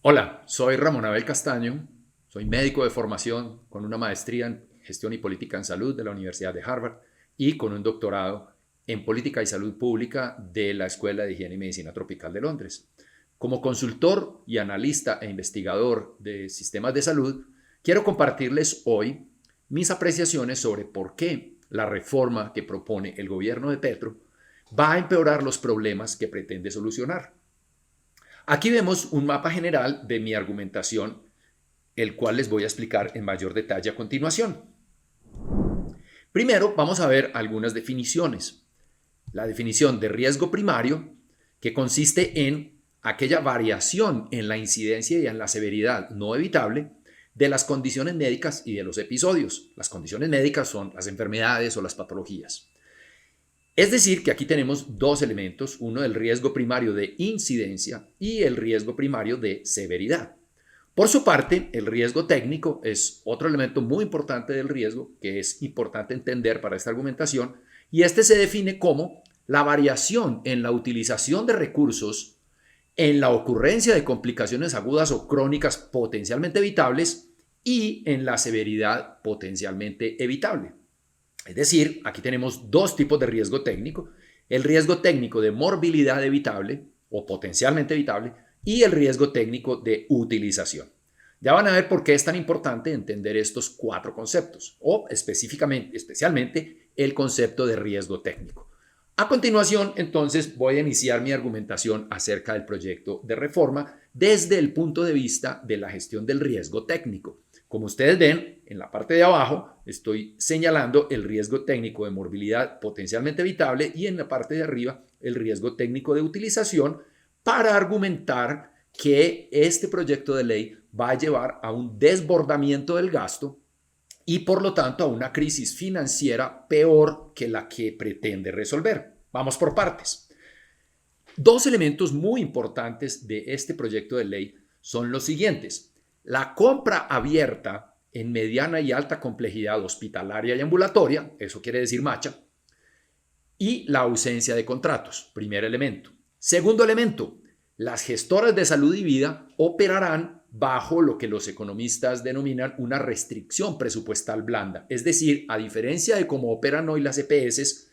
Hola, soy Ramón Abel Castaño, soy médico de formación con una maestría en gestión y política en salud de la Universidad de Harvard y con un doctorado en política y salud pública de la Escuela de Higiene y Medicina Tropical de Londres. Como consultor y analista e investigador de sistemas de salud, quiero compartirles hoy mis apreciaciones sobre por qué la reforma que propone el gobierno de Petro va a empeorar los problemas que pretende solucionar. Aquí vemos un mapa general de mi argumentación, el cual les voy a explicar en mayor detalle a continuación. Primero, vamos a ver algunas definiciones. La definición de riesgo primario, que consiste en aquella variación en la incidencia y en la severidad no evitable de las condiciones médicas y de los episodios. Las condiciones médicas son las enfermedades o las patologías. Es decir, que aquí tenemos dos elementos, uno del riesgo primario de incidencia y el riesgo primario de severidad. Por su parte, el riesgo técnico es otro elemento muy importante del riesgo que es importante entender para esta argumentación, y este se define como la variación en la utilización de recursos, en la ocurrencia de complicaciones agudas o crónicas potencialmente evitables y en la severidad potencialmente evitable. Es decir, aquí tenemos dos tipos de riesgo técnico: el riesgo técnico de morbilidad evitable o potencialmente evitable y el riesgo técnico de utilización. Ya van a ver por qué es tan importante entender estos cuatro conceptos o especialmente el concepto de riesgo técnico. A continuación, entonces, voy a iniciar mi argumentación acerca del proyecto de reforma desde el punto de vista de la gestión del riesgo técnico. Como ustedes ven, en la parte de abajo estoy señalando el riesgo técnico de morbilidad potencialmente evitable y en la parte de arriba el riesgo técnico de utilización, para argumentar que este proyecto de ley va a llevar a un desbordamiento del gasto y por lo tanto a una crisis financiera peor que la que pretende resolver. Vamos por partes. Dos elementos muy importantes de este proyecto de ley son los siguientes: la compra abierta en mediana y alta complejidad hospitalaria y ambulatoria, eso quiere decir MACHA, y la ausencia de contratos, primer elemento. Segundo elemento, las gestoras de salud y vida operarán bajo lo que los economistas denominan una restricción presupuestal blanda, es decir, a diferencia de cómo operan hoy las EPS,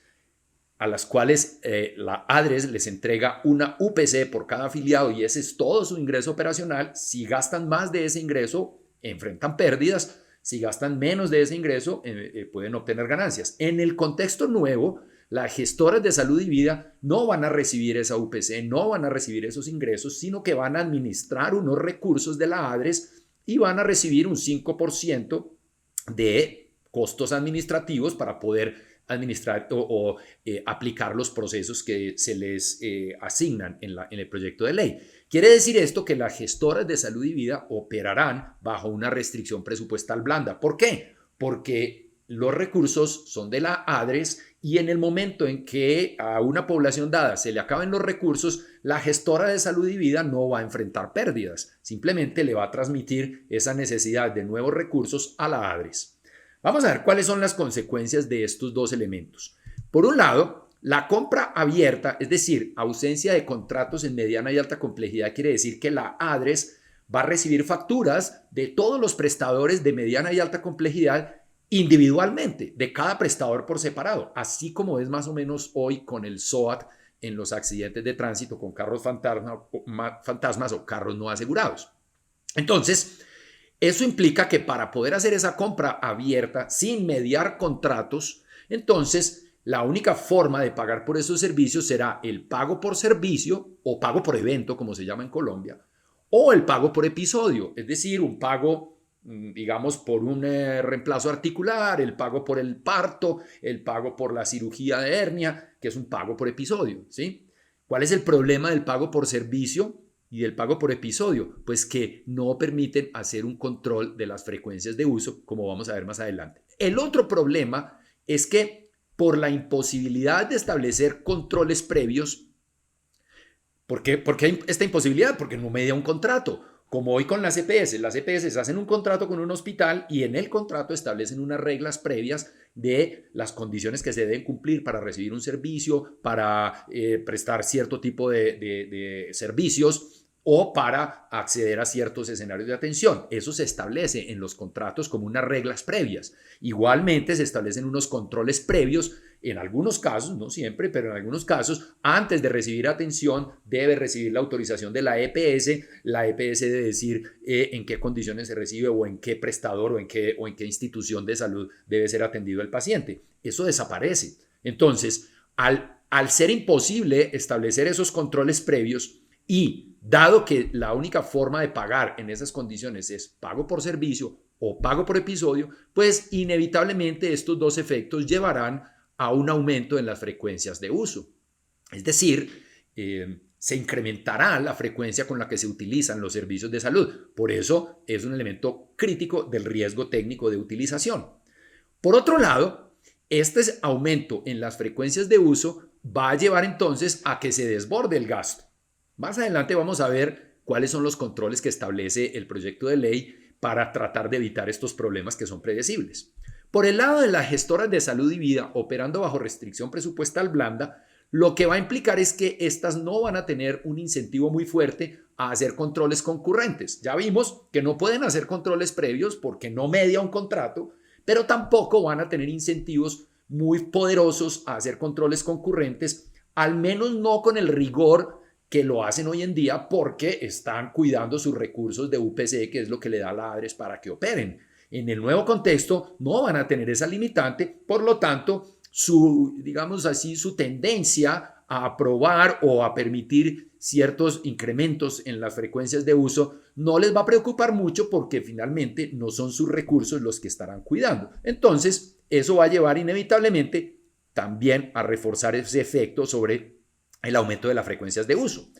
a las cuales la ADRES les entrega una UPC por cada afiliado y ese es todo su ingreso operacional. Si gastan más de ese ingreso, enfrentan pérdidas. Si gastan menos de ese ingreso, pueden obtener ganancias. En el contexto nuevo, las gestoras de salud y vida no van a recibir esa UPC, no van a recibir esos ingresos, sino que van a administrar unos recursos de la ADRES y van a recibir un 5% de costos administrativos para poder administrar o aplicar los procesos que se les asignan en el proyecto de ley. Quiere decir esto que las gestoras de salud y vida operarán bajo una restricción presupuestal blanda. ¿Por qué? Porque los recursos son de la ADRES y en el momento en que a una población dada se le acaben los recursos, la gestora de salud y vida no va a enfrentar pérdidas, simplemente le va a transmitir esa necesidad de nuevos recursos a la ADRES. Vamos a ver cuáles son las consecuencias de estos dos elementos. Por un lado, la compra abierta, es decir, ausencia de contratos en mediana y alta complejidad, quiere decir que la ADRES va a recibir facturas de todos los prestadores de mediana y alta complejidad individualmente, de cada prestador por separado, así como es más o menos hoy con el SOAT en los accidentes de tránsito con carros fantasmas o carros no asegurados. Entonces, eso implica que para poder hacer esa compra abierta sin mediar contratos, entonces la única forma de pagar por esos servicios será el pago por servicio o pago por evento, como se llama en Colombia, o el pago por episodio, es decir, un pago, digamos, por un reemplazo articular, el pago por el parto, el pago por la cirugía de hernia, que es un pago por episodio, ¿sí? ¿Cuál es el problema del pago por servicio y del pago por episodio? Pues que no permiten hacer un control de las frecuencias de uso, como vamos a ver más adelante. El otro problema es que por la imposibilidad de establecer controles previos, ¿por qué hay esta imposibilidad? Porque no media un contrato. Como hoy con las EPS hacen un contrato con un hospital y en el contrato establecen unas reglas previas de las condiciones que se deben cumplir para recibir un servicio, para prestar cierto tipo de servicios o para acceder a ciertos escenarios de atención. Eso se establece en los contratos como unas reglas previas. Igualmente se establecen unos controles previos, en algunos casos, no siempre, pero en algunos casos, antes de recibir atención, debe recibir la autorización de la EPS. La EPS debe decir en qué condiciones se recibe o en qué prestador o en qué institución de salud debe ser atendido el paciente. Eso desaparece. Entonces, al ser imposible establecer esos controles previos y dado que la única forma de pagar en esas condiciones es pago por servicio o pago por episodio, pues inevitablemente estos dos efectos llevarán a un aumento en las frecuencias de uso. Es decir, se incrementará la frecuencia con la que se utilizan los servicios de salud. Por eso es un elemento crítico del riesgo técnico de utilización. Por otro lado, este aumento en las frecuencias de uso va a llevar entonces a que se desborde el gasto. Más adelante vamos a ver cuáles son los controles que establece el proyecto de ley para tratar de evitar estos problemas que son predecibles. Por el lado de las gestoras de salud y vida operando bajo restricción presupuestal blanda, lo que va a implicar es que estas no van a tener un incentivo muy fuerte a hacer controles concurrentes. Ya vimos que no pueden hacer controles previos porque no media un contrato, pero tampoco van a tener incentivos muy poderosos a hacer controles concurrentes, al menos no con el rigor que lo hacen hoy en día porque están cuidando sus recursos de UPC, que es lo que le da la ADRES para que operen. En el nuevo contexto no van a tener esa limitante, por lo tanto, digamos así, su tendencia a aprobar o a permitir ciertos incrementos en las frecuencias de uso no les va a preocupar mucho porque finalmente no son sus recursos los que estarán cuidando. Entonces, eso va a llevar inevitablemente también a reforzar ese efecto sobre el aumento de las frecuencias de uso.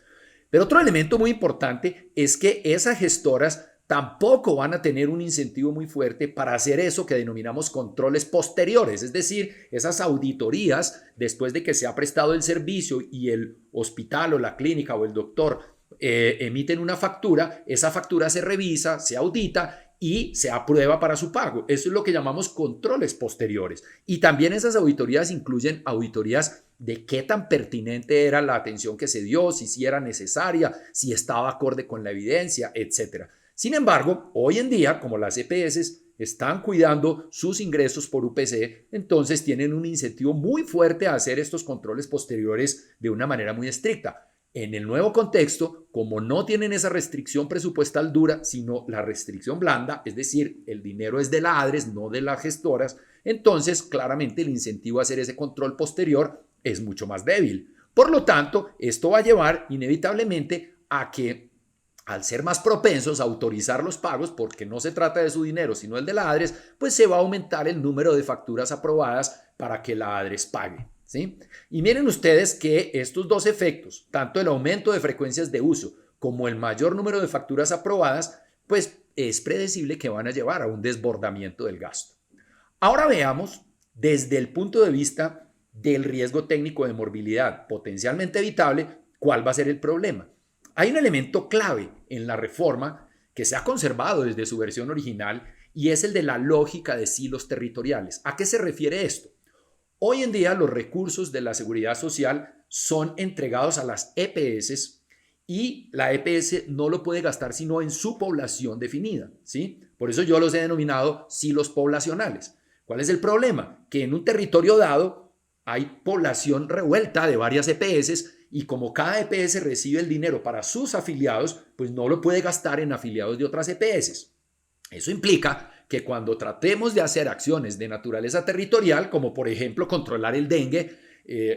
Pero otro elemento muy importante es que esas gestoras tampoco van a tener un incentivo muy fuerte para hacer eso que denominamos controles posteriores, es decir, esas auditorías después de que se ha prestado el servicio y el hospital o la clínica o el doctor emiten una factura, esa factura se revisa, se audita y se aprueba para su pago. Eso es lo que llamamos controles posteriores. Y también esas auditorías incluyen auditorías de qué tan pertinente era la atención que se dio, si sí era necesaria, si estaba acorde con la evidencia, etc. Sin embargo, hoy en día, como las EPS están cuidando sus ingresos por UPC, entonces tienen un incentivo muy fuerte a hacer estos controles posteriores de una manera muy estricta. En el nuevo contexto, como no tienen esa restricción presupuestal dura, sino la restricción blanda, es decir, el dinero es de la ADRES, no de las gestoras, entonces claramente el incentivo a hacer ese control posterior es mucho más débil. Por lo tanto, esto va a llevar inevitablemente a que, al ser más propensos a autorizar los pagos, porque no se trata de su dinero, sino el de la ADRES, pues se va a aumentar el número de facturas aprobadas para que la ADRES pague. ¿Sí? Y miren ustedes que estos dos efectos, tanto el aumento de frecuencias de uso como el mayor número de facturas aprobadas, pues es predecible que van a llevar a un desbordamiento del gasto. Ahora veamos desde el punto de vista del riesgo técnico de morbilidad potencialmente evitable, cuál va a ser el problema. Hay un elemento clave en la reforma que se ha conservado desde su versión original y es el de la lógica de silos territoriales. ¿A qué se refiere esto? Hoy en día los recursos de la seguridad social son entregados a las EPS y la EPS no lo puede gastar sino en su población definida, ¿sí? Por eso yo los he denominado silos poblacionales. ¿Cuál es el problema? Que en un territorio dado hay población revuelta de varias EPS y como cada EPS recibe el dinero para sus afiliados, pues no lo puede gastar en afiliados de otras EPS. Eso implica que cuando tratemos de hacer acciones de naturaleza territorial, como por ejemplo controlar el dengue,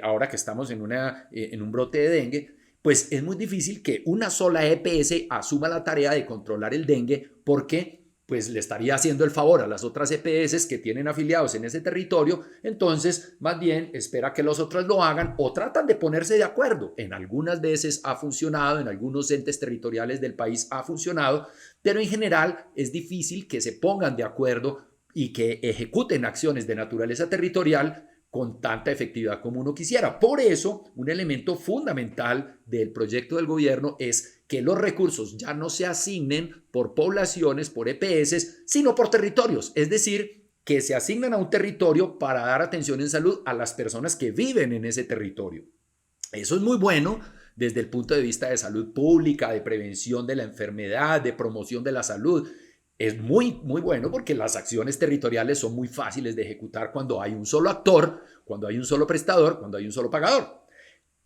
ahora que estamos en un brote de dengue, pues es muy difícil que una sola EPS asuma la tarea de controlar el dengue porque pues le estaría haciendo el favor a las otras EPS que tienen afiliados en ese territorio, entonces más bien espera que los otros lo hagan o tratan de ponerse de acuerdo. En algunas veces ha funcionado, en algunos entes territoriales del país ha funcionado, pero en general es difícil que se pongan de acuerdo y que ejecuten acciones de naturaleza territorial con tanta efectividad como uno quisiera. Por eso, un elemento fundamental del proyecto del gobierno es que los recursos ya no se asignen por poblaciones, por EPS, sino por territorios. Es decir, que se asignan a un territorio para dar atención en salud a las personas que viven en ese territorio. Eso es muy bueno desde el punto de vista de salud pública, de prevención de la enfermedad, de promoción de la salud. Es muy, muy bueno porque las acciones territoriales son muy fáciles de ejecutar cuando hay un solo actor, cuando hay un solo prestador, cuando hay un solo pagador.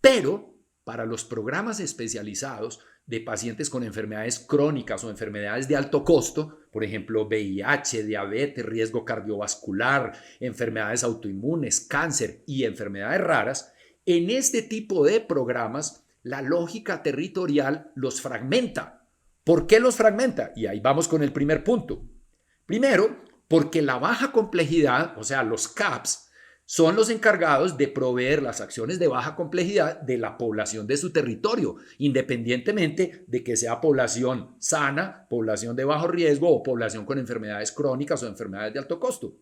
Pero para los programas especializados de pacientes con enfermedades crónicas o enfermedades de alto costo, por ejemplo, VIH, diabetes, riesgo cardiovascular, enfermedades autoinmunes, cáncer y enfermedades raras, en este tipo de programas la lógica territorial los fragmenta. ¿Por qué los fragmenta? Y ahí vamos con el primer punto. Primero, porque la baja complejidad, o sea, los CAPS, son los encargados de proveer las acciones de baja complejidad de la población de su territorio, independientemente de que sea población sana, población de bajo riesgo o población con enfermedades crónicas o enfermedades de alto costo.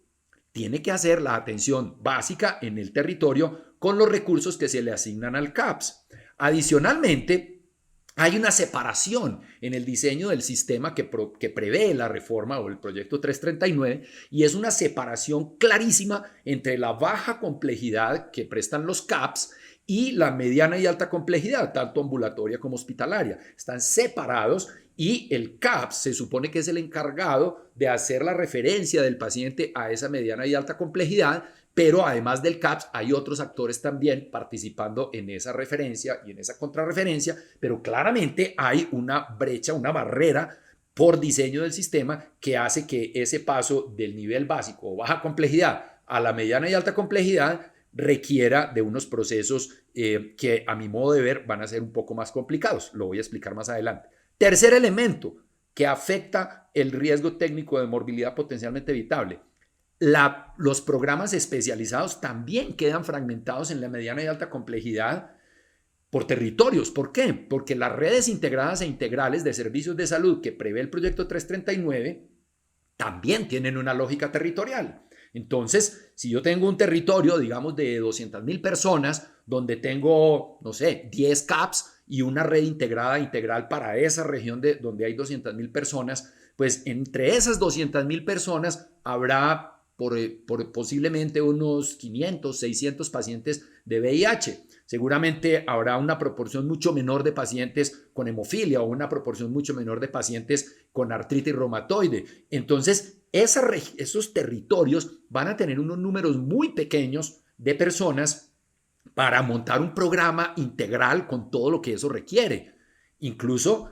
Tiene que hacer la atención básica en el territorio con los recursos que se le asignan al CAPS. Adicionalmente, hay una separación en el diseño del sistema que prevé la reforma o el proyecto 339 y es una separación clarísima entre la baja complejidad que prestan los CAPS y la mediana y alta complejidad, tanto ambulatoria como hospitalaria. Están separados y el CAPS se supone que es el encargado de hacer la referencia del paciente a esa mediana y alta complejidad, pero además del CAPS hay otros actores también participando en esa referencia y en esa contrarreferencia, pero claramente hay una brecha, una barrera por diseño del sistema que hace que ese paso del nivel básico o baja complejidad a la mediana y alta complejidad requiera de unos procesos que a mi modo de ver van a ser un poco más complicados. Lo voy a explicar más adelante. Tercer elemento que afecta el riesgo técnico de morbilidad potencialmente evitable. Los programas especializados también quedan fragmentados en la mediana y alta complejidad por territorios. ¿Por qué? Porque las redes integradas e integrales de servicios de salud que prevé el proyecto 339 también tienen una lógica territorial. Entonces, si yo tengo un territorio, digamos, de 200,000 personas, donde tengo, no sé, 10 CAPS y una red integrada integral para esa región donde hay 200,000 personas, pues entre esas 200,000 personas habrá posiblemente unos 500, 600 pacientes de VIH. Seguramente habrá una proporción mucho menor de pacientes con hemofilia o una proporción mucho menor de pacientes con artritis reumatoide. Entonces, esos territorios van a tener unos números muy pequeños de personas para montar un programa integral con todo lo que eso requiere. Incluso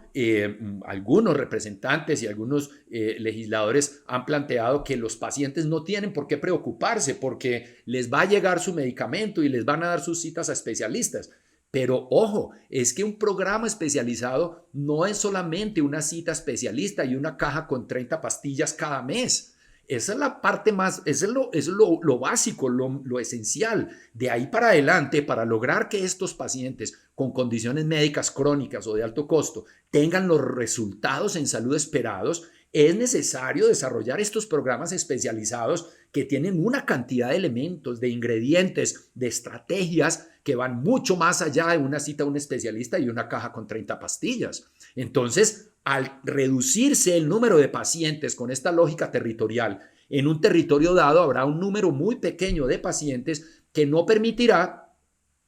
algunos representantes y algunos legisladores han planteado que los pacientes no tienen por qué preocuparse porque les va a llegar su medicamento y les van a dar sus citas a especialistas. Pero ojo, es que un programa especializado no es solamente una cita especialista y una caja con 30 pastillas cada mes. Esa es la parte más, eso es lo básico, lo esencial. De ahí para adelante, para lograr que estos pacientes con condiciones médicas crónicas o de alto costo tengan los resultados en salud esperados, es necesario desarrollar estos programas especializados que tienen una cantidad de elementos, de ingredientes, de estrategias que van mucho más allá de una cita a un especialista y una caja con 30 pastillas. Entonces, al reducirse el número de pacientes con esta lógica territorial, en un territorio dado habrá un número muy pequeño de pacientes que no permitirá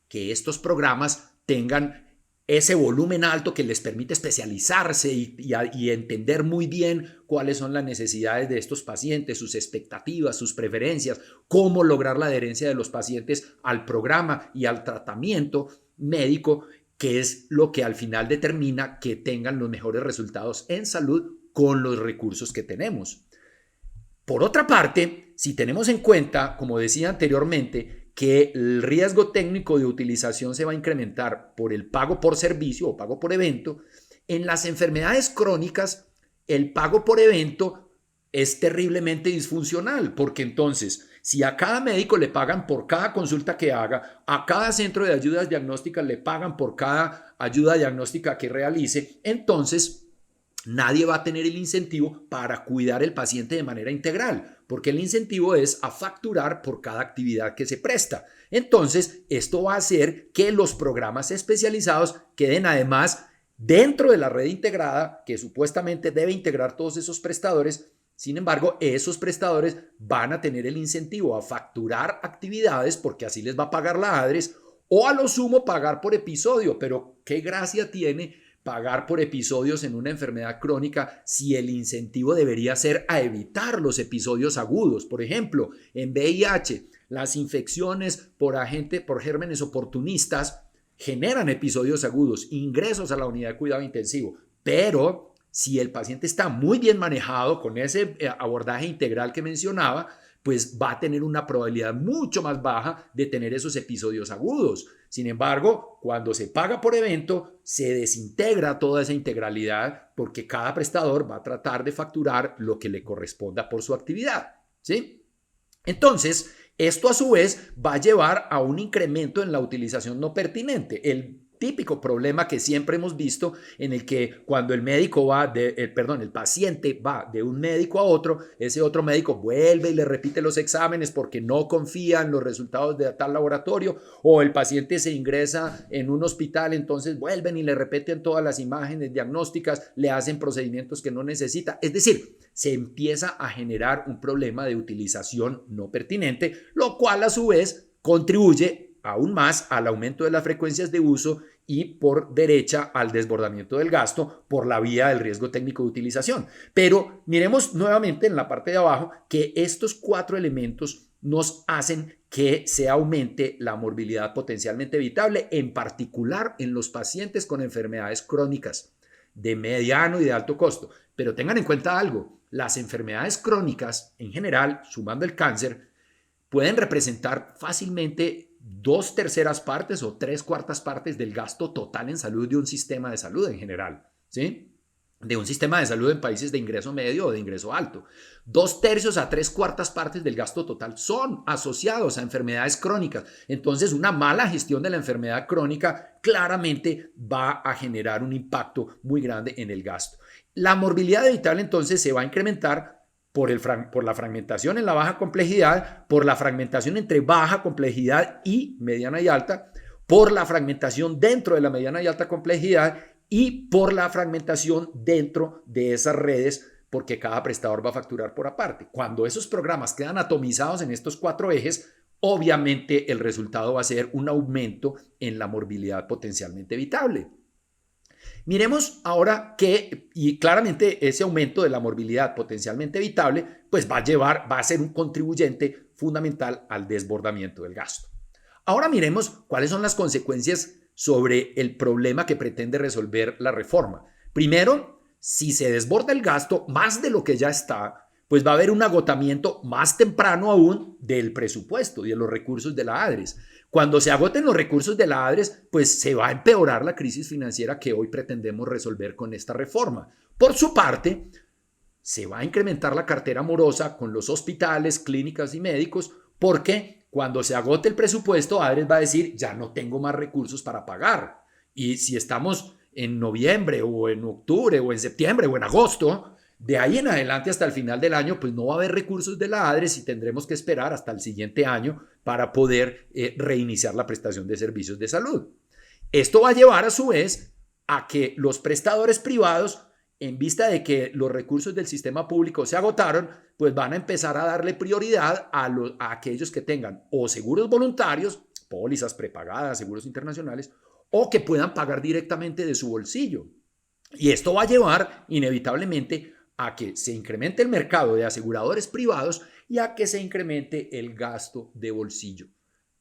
que estos programas tengan ese volumen alto que les permite especializarse y entender muy bien cuáles son las necesidades de estos pacientes, sus expectativas, sus preferencias, cómo lograr la adherencia de los pacientes al programa y al tratamiento médico, que es lo que al final determina que tengan los mejores resultados en salud con los recursos que tenemos. Por otra parte, si tenemos en cuenta, como decía anteriormente, que el riesgo técnico de utilización se va a incrementar por el pago por servicio o pago por evento, en las enfermedades crónicas el pago por evento es terriblemente disfuncional, porque entonces si a cada médico le pagan por cada consulta que haga, a cada centro de ayudas diagnósticas le pagan por cada ayuda diagnóstica que realice, entonces nadie va a tener el incentivo para cuidar el paciente de manera integral, porque el incentivo es a facturar por cada actividad que se presta. Entonces, esto va a hacer que los programas especializados queden además dentro de la red integrada, que supuestamente debe integrar todos esos prestadores. Sin embargo, esos prestadores van a tener el incentivo a facturar actividades porque así les va a pagar la ADRES o a lo sumo pagar por episodio. Pero ¿qué gracia tiene pagar por episodios en una enfermedad crónica si el incentivo debería ser a evitar los episodios agudos? Por ejemplo, en VIH, las infecciones por gérmenes oportunistas generan episodios agudos, ingresos a la unidad de cuidado intensivo, pero si el paciente está muy bien manejado con ese abordaje integral que mencionaba, pues va a tener una probabilidad mucho más baja de tener esos episodios agudos. Sin embargo, cuando se paga por evento, se desintegra toda esa integralidad porque cada prestador va a tratar de facturar lo que le corresponda por su actividad, ¿sí? Entonces, esto a su vez va a llevar a un incremento en la utilización no pertinente. El típico problema que siempre hemos visto en el que cuando el paciente va de un médico a otro, ese otro médico vuelve y le repite los exámenes porque no confía en los resultados de tal laboratorio, o el paciente se ingresa en un hospital, entonces vuelven y le repiten todas las imágenes diagnósticas, le hacen procedimientos que no necesita. Es decir, se empieza a generar un problema de utilización no pertinente, lo cual a su vez contribuye aún más al aumento de las frecuencias de uso y por derecha al desbordamiento del gasto por la vía del riesgo técnico de utilización. Pero miremos nuevamente en la parte de abajo que estos 4 elementos nos hacen que se aumente la morbilidad potencialmente evitable, en particular en los pacientes con enfermedades crónicas de mediano y de alto costo. Pero tengan en cuenta algo, las enfermedades crónicas en general, sumando el cáncer, pueden representar fácilmente 2/3 partes o 3/4 partes del gasto total en salud de un sistema de salud en general, ¿sí? De un sistema de salud en países de ingreso medio o de ingreso alto. 2/3 a 3/4 partes del gasto total son asociados a enfermedades crónicas. Entonces, una mala gestión de la enfermedad crónica claramente va a generar un impacto muy grande en el gasto. La morbilidad evitable entonces se va a incrementar por la fragmentación en la baja complejidad, por la fragmentación entre baja complejidad y mediana y alta, por la fragmentación dentro de la mediana y alta complejidad y por la fragmentación dentro de esas redes, porque cada prestador va a facturar por aparte. Cuando esos programas quedan atomizados en estos 4 ejes, obviamente el resultado va a ser un aumento en la morbilidad potencialmente evitable. Miremos ahora y claramente ese aumento de la morbilidad potencialmente evitable, pues va a ser un contribuyente fundamental al desbordamiento del gasto. Ahora miremos cuáles son las consecuencias sobre el problema que pretende resolver la reforma. Primero, si se desborda el gasto más de lo que ya está, pues va a haber un agotamiento más temprano aún del presupuesto y de los recursos de la ADRES. Cuando se agoten los recursos de la ADRES, pues se va a empeorar la crisis financiera que hoy pretendemos resolver con esta reforma. Por su parte, se va a incrementar la cartera morosa con los hospitales, clínicas y médicos, porque cuando se agote el presupuesto, ADRES va a decir, ya no tengo más recursos para pagar. Y si estamos en noviembre o en octubre o en septiembre o en agosto, de ahí en adelante hasta el final del año, pues no va a haber recursos de la ADRES y tendremos que esperar hasta el siguiente año para poder reiniciar la prestación de servicios de salud. Esto va a llevar a su vez a que los prestadores privados, en vista de que los recursos del sistema público se agotaron, pues van a empezar a darle prioridad a aquellos que tengan o seguros voluntarios, pólizas prepagadas, seguros internacionales, o que puedan pagar directamente de su bolsillo. Y esto va a llevar inevitablemente a que se incremente el mercado de aseguradores privados y a que se incremente el gasto de bolsillo.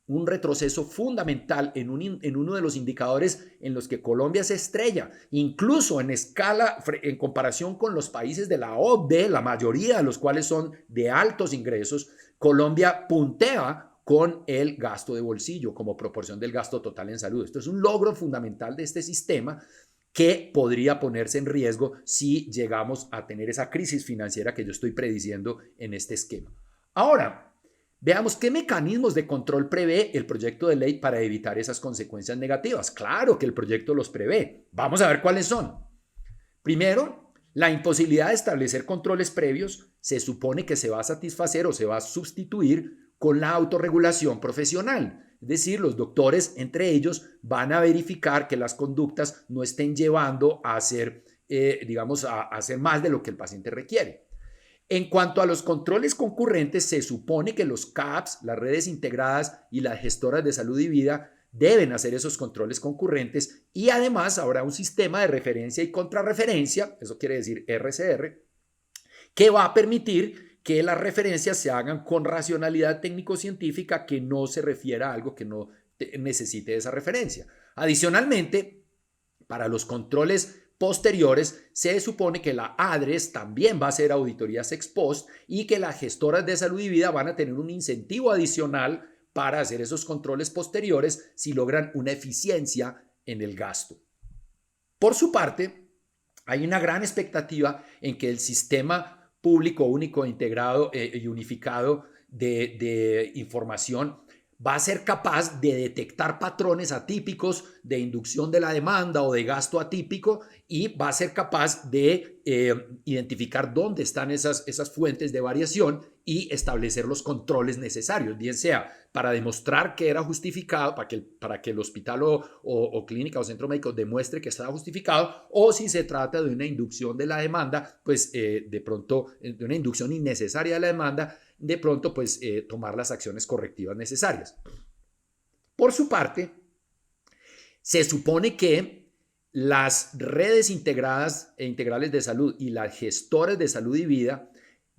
Un retroceso fundamental en uno de los indicadores en los que Colombia se estrella, incluso en escala, en comparación con los países de la OCDE, la mayoría de los cuales son de altos ingresos. Colombia puntea con el gasto de bolsillo como proporción del gasto total en salud. Esto es un logro fundamental de este sistema que podría ponerse en riesgo si llegamos a tener esa crisis financiera que yo estoy prediciendo en este esquema. Ahora, veamos qué mecanismos de control prevé el proyecto de ley para evitar esas consecuencias negativas. Claro que el proyecto los prevé. Vamos a ver cuáles son. Primero, la imposibilidad de establecer controles previos se supone que se va a satisfacer o se va a sustituir con la autorregulación profesional. Es decir, los doctores entre ellos van a verificar que las conductas no estén llevando a hacer, a hacer más de lo que el paciente requiere. En cuanto a los controles concurrentes, se supone que los CAPS, las redes integradas y las gestoras de salud y vida deben hacer esos controles concurrentes y además habrá un sistema de referencia y contrarreferencia, eso quiere decir RCR, que va a permitir que las referencias se hagan con racionalidad técnico-científica que no se refiera a algo que no necesite esa referencia. Adicionalmente, para los controles posteriores, se supone que la ADRES también va a hacer auditorías ex post y que las gestoras de salud y vida van a tener un incentivo adicional para hacer esos controles posteriores si logran una eficiencia en el gasto. Por su parte, hay una gran expectativa en que el sistema público, único, integrado y unificado de información va a ser capaz de detectar patrones atípicos de inducción de la demanda o de gasto atípico y va a ser capaz de identificar dónde están esas fuentes de variación y establecer los controles necesarios, bien sea para demostrar que era justificado, para que el hospital o clínica o centro médico demuestre que estaba justificado, o si se trata de una inducción de la demanda, pues de pronto de una inducción innecesaria de la demanda, de pronto pues tomar las acciones correctivas necesarias. Por su parte, se supone que las redes integradas e integrales de salud y las gestoras de salud y vida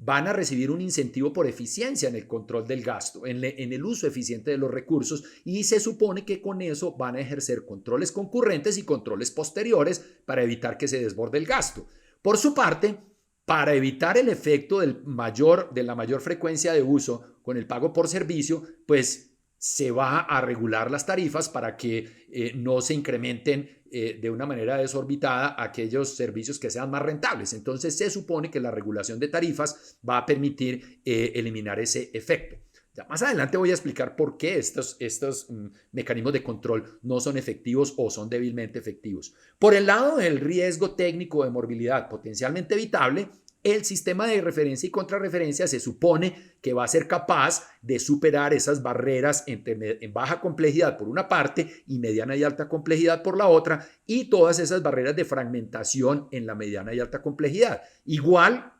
van a recibir un incentivo por eficiencia en el control del gasto, en el uso eficiente de los recursos, y se supone que con eso van a ejercer controles concurrentes y controles posteriores para evitar que se desborde el gasto. Por su parte, para evitar el efecto de la mayor frecuencia de uso con el pago por servicio, pues se va a regular las tarifas para que no se incrementen de una manera desorbitada aquellos servicios que sean más rentables. Entonces se supone que la regulación de tarifas va a permitir eliminar ese efecto. Ya más adelante voy a explicar por qué estos mecanismos de control no son efectivos o son débilmente efectivos. Por el lado del riesgo técnico de morbilidad potencialmente evitable, el sistema de referencia y contrarreferencia se supone que va a ser capaz de superar esas barreras en baja complejidad por una parte y mediana y alta complejidad por la otra, y todas esas barreras de fragmentación en la mediana y alta complejidad. Igual,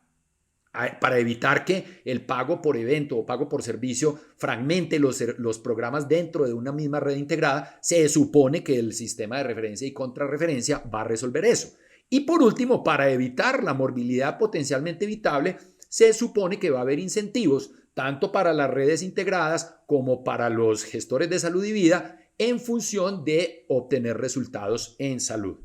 para evitar que el pago por evento o pago por servicio fragmente los programas dentro de una misma red integrada, se supone que el sistema de referencia y contrarreferencia va a resolver eso. Y por último, para evitar la morbilidad potencialmente evitable, se supone que va a haber incentivos tanto para las redes integradas como para los gestores de salud y vida en función de obtener resultados en salud.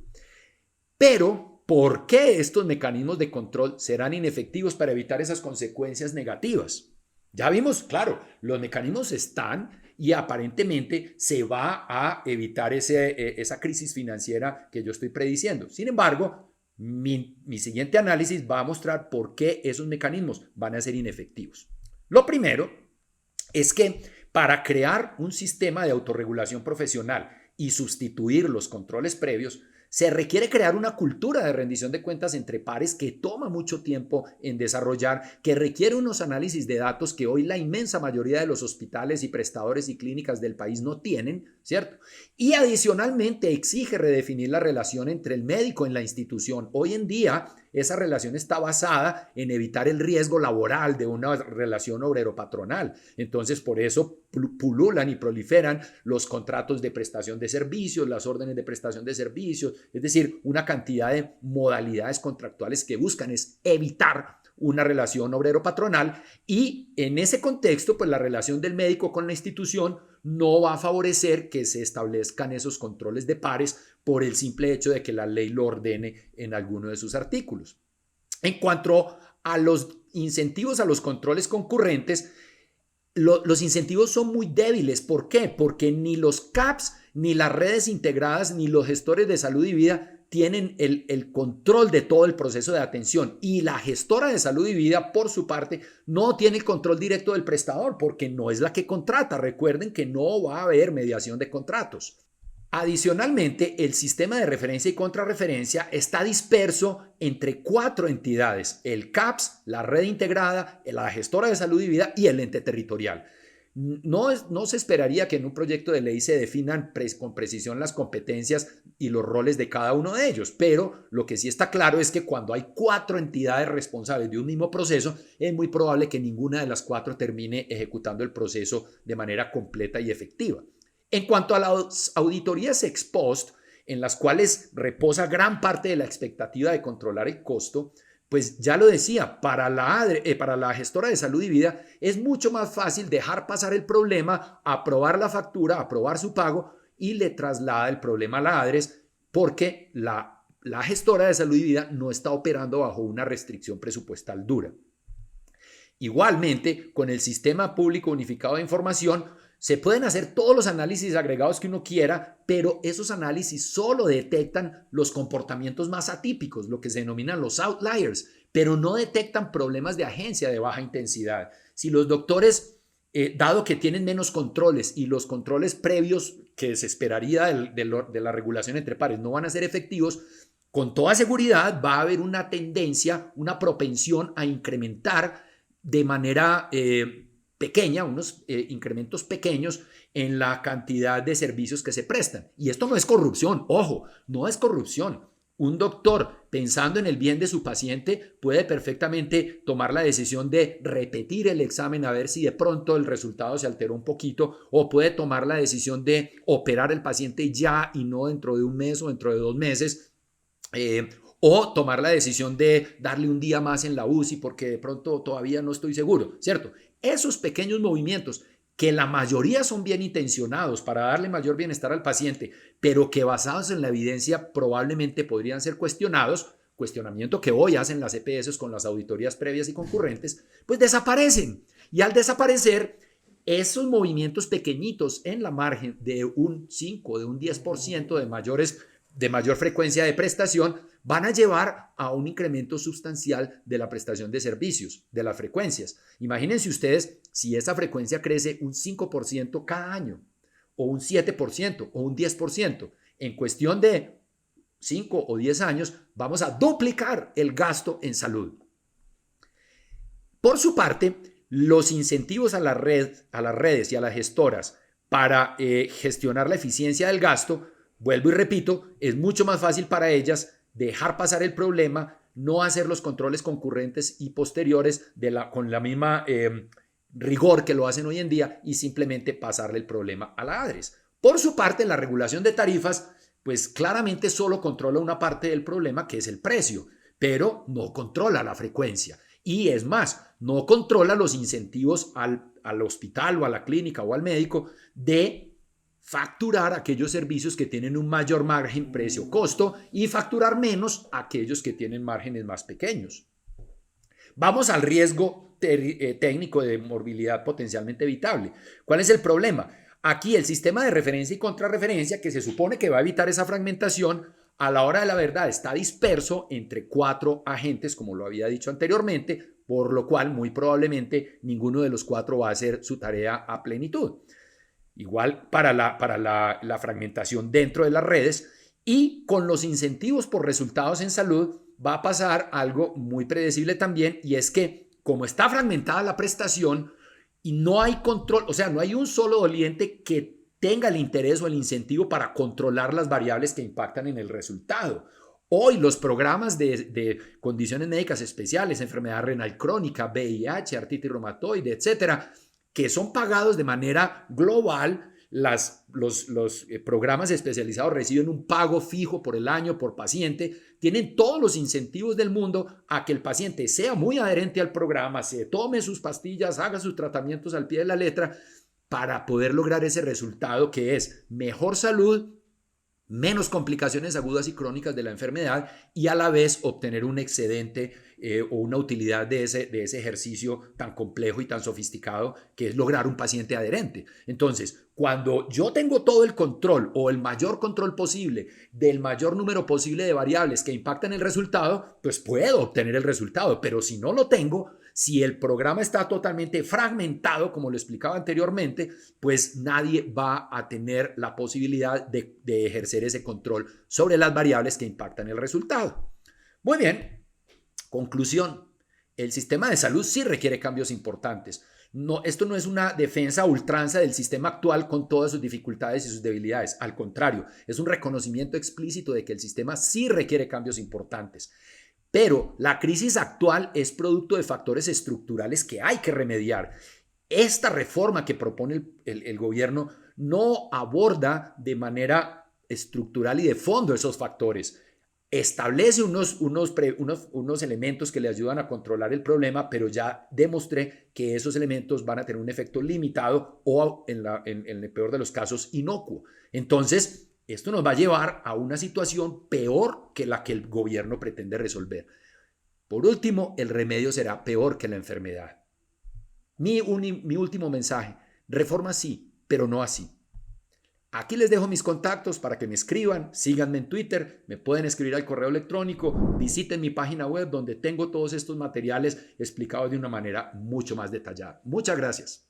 Pero, ¿por qué estos mecanismos de control serán inefectivos para evitar esas consecuencias negativas? Ya vimos, claro, los mecanismos están y aparentemente se va a evitar esa crisis financiera que yo estoy prediciendo. Sin embargo, mi siguiente análisis va a mostrar por qué esos mecanismos van a ser inefectivos. Lo primero es que para crear un sistema de autorregulación profesional y sustituir los controles previos, se requiere crear una cultura de rendición de cuentas entre pares que toma mucho tiempo en desarrollar, que requiere unos análisis de datos que hoy la inmensa mayoría de los hospitales y prestadores y clínicas del país no tienen, ¿cierto? Y adicionalmente exige redefinir la relación entre el médico en la institución. Hoy en día esa relación está basada en evitar el riesgo laboral de una relación obrero-patronal. Entonces, por eso pululan y proliferan los contratos de prestación de servicios, las órdenes de prestación de servicios, es decir, una cantidad de modalidades contractuales que buscan es evitar una relación obrero-patronal, y en ese contexto, pues la relación del médico con la institución no va a favorecer que se establezcan esos controles de pares por el simple hecho de que la ley lo ordene en alguno de sus artículos. En cuanto a los incentivos a los controles concurrentes, los incentivos son muy débiles. ¿Por qué? Porque ni los CAPS, ni las redes integradas, ni los gestores de salud y vida tienen el control de todo el proceso de atención, y la gestora de salud y vida, por su parte, no tiene el control directo del prestador porque no es la que contrata. Recuerden que no va a haber mediación de contratos. Adicionalmente, el sistema de referencia y contrarreferencia está disperso entre 4 entidades: el CAPS, la red integrada, la gestora de salud y vida y el ente territorial. No se esperaría que en un proyecto de ley se definan con precisión las competencias y los roles de cada uno de ellos, pero lo que sí está claro es que cuando hay 4 entidades responsables de un mismo proceso, es muy probable que ninguna de las 4 termine ejecutando el proceso de manera completa y efectiva. En cuanto a las auditorías ex post, en las cuales reposa gran parte de la expectativa de controlar el costo, pues ya lo decía, para la gestora de salud y vida es mucho más fácil dejar pasar el problema, aprobar la factura, aprobar su pago y le traslada el problema a la ADRES porque la gestora de salud y vida no está operando bajo una restricción presupuestal dura. Igualmente, con el Sistema Público Unificado de Información, se pueden hacer todos los análisis agregados que uno quiera, pero esos análisis solo detectan los comportamientos más atípicos, lo que se denominan los outliers, pero no detectan problemas de agencia de baja intensidad. Si los doctores, dado que tienen menos controles y los controles previos que se esperaría de la regulación entre pares no van a ser efectivos, con toda seguridad va a haber una tendencia, una propensión a incrementar de manera pequeña, unos incrementos pequeños en la cantidad de servicios que se prestan. Y esto no es corrupción, ojo, no es corrupción. Un doctor, pensando en el bien de su paciente, puede perfectamente tomar la decisión de repetir el examen a ver si de pronto el resultado se alteró un poquito, o puede tomar la decisión de operar al paciente ya y no dentro de un mes o dentro de 2 meses, o tomar la decisión de darle un día más en la UCI porque de pronto todavía no estoy seguro, ¿cierto? Esos pequeños movimientos, que la mayoría son bien intencionados para darle mayor bienestar al paciente, pero que basados en la evidencia probablemente podrían ser cuestionados, cuestionamiento que hoy hacen las EPS con las auditorías previas y concurrentes, pues desaparecen. Y al desaparecer, esos movimientos pequeñitos en la margen de un 5, de un 10% de mayor frecuencia de prestación, van a llevar a un incremento sustancial de la prestación de servicios, de las frecuencias. Imagínense ustedes si esa frecuencia crece un 5% cada año, o un 7%, o un 10%. En cuestión de 5 o 10 años, vamos a duplicar el gasto en salud. Por su parte, los incentivos a las redes y a las gestoras para gestionar la eficiencia del gasto, vuelvo y repito, es mucho más fácil para ellas dejar pasar el problema, no hacer los controles concurrentes y posteriores con la misma rigor que lo hacen hoy en día y simplemente pasarle el problema a la ADRES. Por su parte, la regulación de tarifas, pues claramente solo controla una parte del problema, que es el precio, pero no controla la frecuencia. Y es más, no controla los incentivos al hospital o a la clínica o al médico de facturar aquellos servicios que tienen un mayor margen precio-costo y facturar menos aquellos que tienen márgenes más pequeños. Vamos al riesgo técnico de morbilidad potencialmente evitable. ¿Cuál es el problema? Aquí el sistema de referencia y contrarreferencia, que se supone que va a evitar esa fragmentación, a la hora de la verdad está disperso entre 4 agentes, como lo había dicho anteriormente, por lo cual muy probablemente ninguno de los 4 va a hacer su tarea a plenitud. Igual para la fragmentación dentro de las redes, y con los incentivos por resultados en salud va a pasar algo muy predecible también, y es que como está fragmentada la prestación y no hay control, o sea, no hay un solo doliente que tenga el interés o el incentivo para controlar las variables que impactan en el resultado. Hoy los programas de condiciones médicas especiales, enfermedad renal crónica, VIH, artritis reumatoide, etcétera, que son pagados de manera global, los programas especializados reciben un pago fijo por el año, por paciente, tienen todos los incentivos del mundo a que el paciente sea muy adherente al programa, se tome sus pastillas, haga sus tratamientos al pie de la letra, para poder lograr ese resultado que es mejor salud, menos complicaciones agudas y crónicas de la enfermedad y a la vez obtener un excedente o una utilidad de ese ejercicio tan complejo y tan sofisticado que es lograr un paciente adherente. Entonces, cuando yo tengo todo el control o el mayor control posible del mayor número posible de variables que impactan el resultado, pues puedo obtener el resultado, pero si no lo tengo, si el programa está totalmente fragmentado, como lo explicaba anteriormente, pues nadie va a tener la posibilidad de ejercer ese control sobre las variables que impactan el resultado. Muy bien, conclusión. El sistema de salud sí requiere cambios importantes. No, esto no es una defensa a ultranza del sistema actual con todas sus dificultades y sus debilidades. Al contrario, es un reconocimiento explícito de que el sistema sí requiere cambios importantes. Pero la crisis actual es producto de factores estructurales que hay que remediar. Esta reforma que propone el gobierno no aborda de manera estructural y de fondo esos factores. Establece unos elementos que le ayudan a controlar el problema, pero ya demostré que esos elementos van a tener un efecto limitado o, en el peor de los casos, inocuo. Entonces, esto nos va a llevar a una situación peor que la que el gobierno pretende resolver. Por último, el remedio será peor que la enfermedad. Mi último mensaje: reforma sí, pero no así. Aquí les dejo mis contactos para que me escriban, síganme en Twitter, me pueden escribir al correo electrónico, visiten mi página web donde tengo todos estos materiales explicados de una manera mucho más detallada. Muchas gracias.